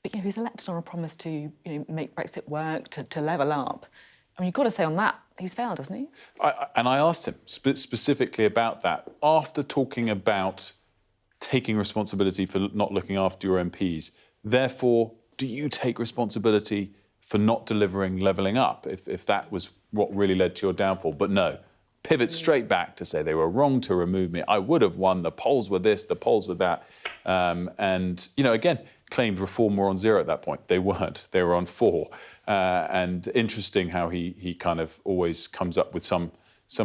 But he was elected on a promise to make Brexit work, to level up. I mean, you've got to say on that, he's failed, hasn't he? And I asked him specifically about that. After talking about taking responsibility for not looking after your MPs. Therefore, do you take responsibility for not delivering levelling up, if that was what really led to your downfall? But no, pivot straight back to say they were wrong to remove me. I would have won. The polls were this, the polls were that. And, you know, again, claimed Reform were on 0 at that point. They weren't. They were on 4. And interesting how he kind of always comes up with some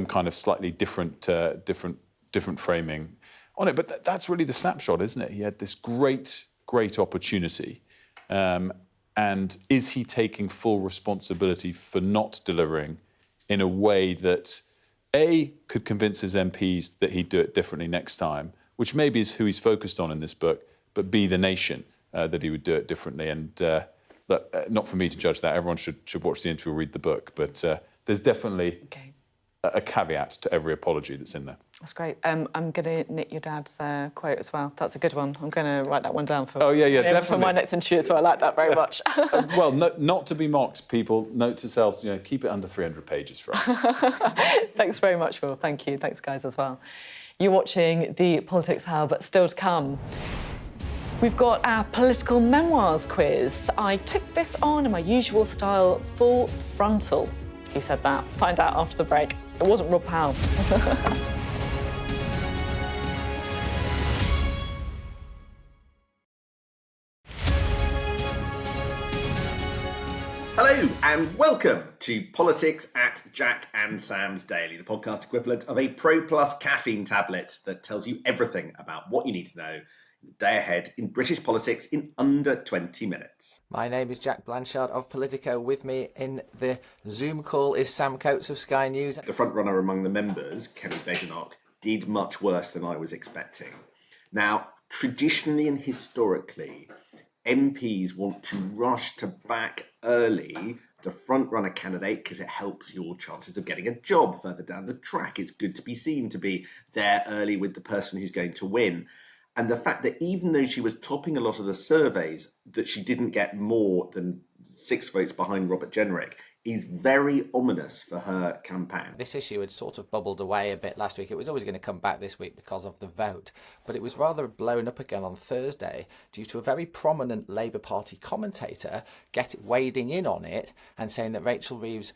kind of slightly different framing on it. But that's really the snapshot, isn't it? He had this great opportunity. And is he taking full responsibility for not delivering in a way that, A, could convince his MPs that he'd do it differently next time, which maybe is who he's focused on in this book, but B, the nation, that he would do it differently. And look, not for me to judge that. Everyone should watch the interview or read the book. But there's definitely a caveat to every apology that's in there. That's great. I'm going to nick your dad's quote as well. That's a good one. I'm going to write that one down for. Oh, yeah, definitely. For my next interview as well. I like that very much. Well, not to be mocked, people. Note to selves, you know, keep it under 300 pages for us. Thanks very much, Will. Thank you. Thanks, guys, as well. You're watching the Politics Hub, still to come. We've got our political memoirs quiz. I took this on in my usual style, full frontal. Who said that? Find out after the break. It wasn't Rob Powell. Hello and welcome to Politics at Jack and Sam's Daily, the podcast equivalent of a Pro Plus caffeine tablet that tells you everything about what you need to know the day ahead in British politics in under 20 minutes. My name is Jack Blanchard of Politico. With me in the Zoom call is Sam Coates of Sky News. The frontrunner among the members, Kenny Badenoch, did much worse than I was expecting. Now, traditionally and historically, MPs want to rush to back early the frontrunner candidate because it helps your chances of getting a job further down the track. It's good to be seen to be there early with the person who's going to win. And the fact that even though she was topping a lot of the surveys, that she didn't get more than 6 votes behind Robert Jenrick is very ominous for her campaign. This issue had sort of bubbled away a bit last week. It was always going to come back this week because of the vote, but it was rather blown up again on Thursday due to a very prominent Labour Party commentator wading in on it and saying that Rachel Reeves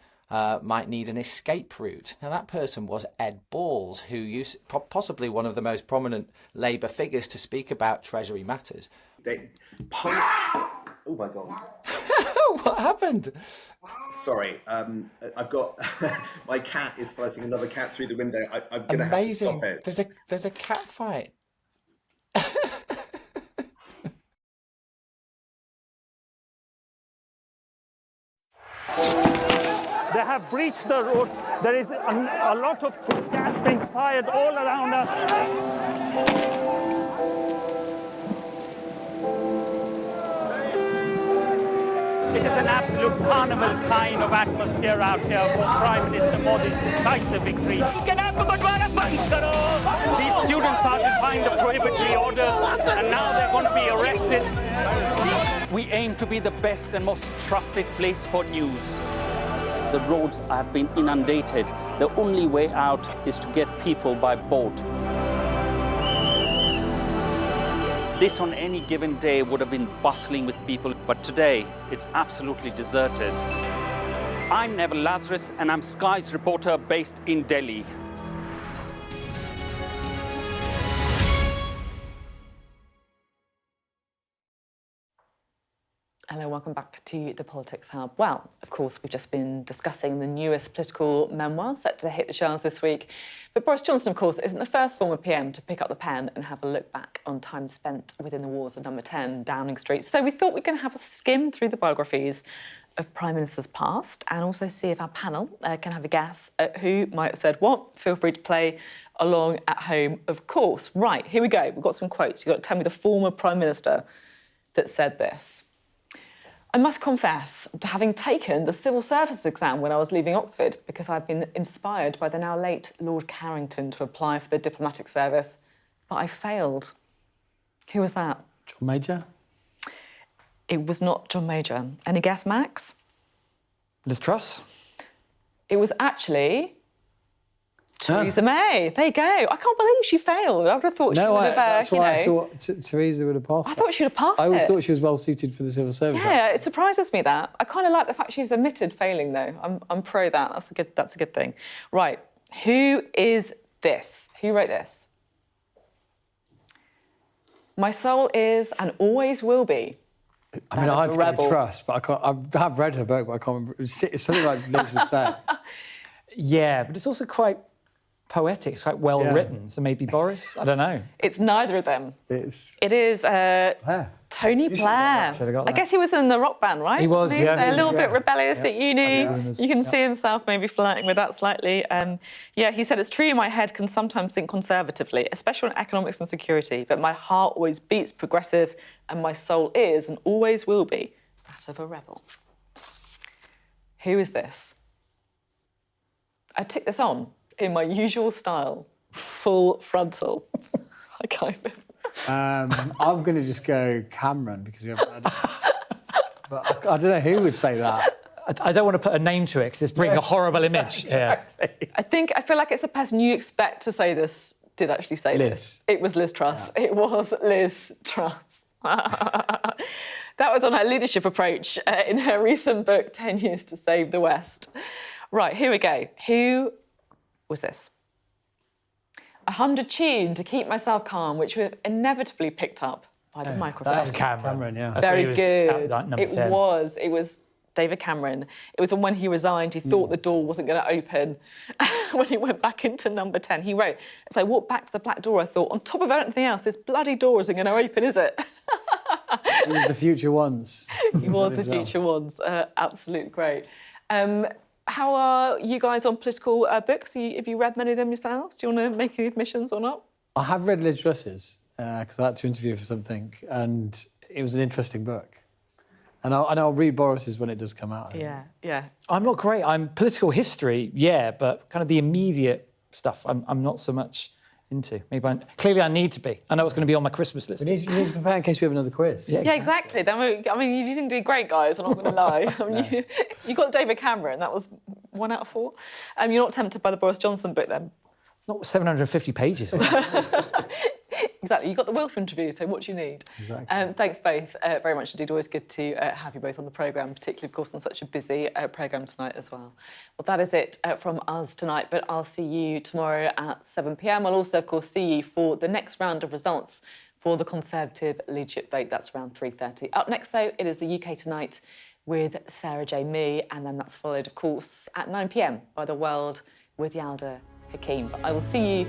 might need an escape route. Now, that person was Ed Balls, who used possibly one of the most prominent Labour figures to speak about Treasury matters. Oh my God. What happened? Sorry, I've got my cat is fighting another cat through the window. I'm going to have to stop it. There's a cat fight. They have breached the road. There is a lot of gas being fired all around us. It is an absolute carnival kind of atmosphere out here for Prime Minister Modi's decisive victory. These students are defying the prohibitory orders and now they're going to be arrested. We aim to be the best and most trusted place for news. The roads have been inundated. The only way out is to get people by boat. This on any given day would have been bustling with people, but today it's absolutely deserted. I'm Neville Lazarus and I'm Sky's reporter based in Delhi. Hello, welcome back to the Politics Hub. Well, of course, we've just been discussing the newest political memoir set to hit the shelves this week. But Boris Johnson, of course, isn't the first former PM to pick up the pen and have a look back on time spent within the walls of number 10 Downing Street. So we thought we'd going to have a skim through the biographies of Prime Ministers past and also see if our panel can have a guess at who might have said what. Feel free to play along at home, of course. Right, here we go. We've got some quotes. You've got to tell me the former Prime Minister that said this. I must confess to having taken the civil service exam when I was leaving Oxford because I'd been inspired by the now late Lord Carrington to apply for the diplomatic service, but I failed. Who was that? John Major? It was not John Major. Any guess, Max? Liz Truss? It was actually Theresa May. There you go. I can't believe she failed. I would have thought she would have. That's why I thought Theresa would have passed. I thought she would have passed I always it. thought she was well suited for the civil service. Yeah, it surprises me that. I kind of like the fact she's admitted failing, though. I'm pro that. That's a good thing. Right. Who is this? Who wrote this? My soul is and always will be. I mean, I had to go trust, but I can't. I have read her book, but I can't remember. It's something like Liz would say. Yeah, but it's also quite poetic. It's quite well written. So maybe Boris. I don't know. It's neither of them. It is Tony Blair. I guess he was in the rock band, right? He was, yeah. A little bit rebellious at uni. You can see himself maybe flirting with that slightly. Yeah, he said, it's true my head can sometimes think conservatively, especially on economics and security, but my heart always beats progressive and my soul is and always will be that of a rebel. Who is this? I took this on in my usual style, full frontal. I kind of... I'm going to just go Cameron because we haven't had it. But I don't know who would say that. I don't want to put a name to it because it's bringing a horrible image. Exactly. Yeah. I feel like it's the person you expect to say this did actually say this. It was Liz Truss. Yeah. It was Liz Truss. That was on her leadership approach in her recent book, 10 Years to Save the West. Right, here we go. Who was this? 100 tune to keep myself calm, which we've inevitably picked up by the microphone. That's Cameron, yeah. Very good. It was David Cameron. It was when he resigned, he thought the door wasn't going to open. When he went back into number 10, he wrote, as I walked back to the black door, I thought, on top of everything else, this bloody door isn't going to open, is it? It was the future ones. He was the future ones. Absolute great. How are you guys on political books? Have you read many of them yourselves? Do you want to make any admissions or not? I have read Liz Truss's because I had to interview for something, and it was an interesting book. And I'll read Boris's when it does come out. Yeah. I'm not great. I'm political history, yeah, but kind of the immediate stuff I'm not so much into. Clearly I need to be. I know it's going to be on my Christmas list. You need to prepare in case we have another quiz. Yeah, exactly. Then you didn't do great, guys. I'm not going to lie. You got David Cameron. That was 1 out of 4. You're not tempted by the Boris Johnson book then? Not 750 pages. Exactly. You got the Wilf interview, so what do you need? Exactly. Thanks both very much indeed. Always good to have you both on the programme, particularly, of course, on such a busy programme tonight as well. Well, that is it from us tonight, but I'll see you tomorrow at 7 p.m. I'll also, of course, see you for the next round of results for the Conservative leadership vote. That's around 3:30. Up next, though, it is the UK Tonight with Sarah J. Mee, and then that's followed, of course, at 9 p.m. by The World with Yalda Hakeem. But I will see you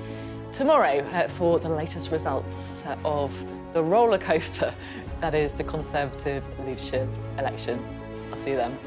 tomorrow for the latest results of the roller coaster that is the Conservative leadership election. I'll see you then.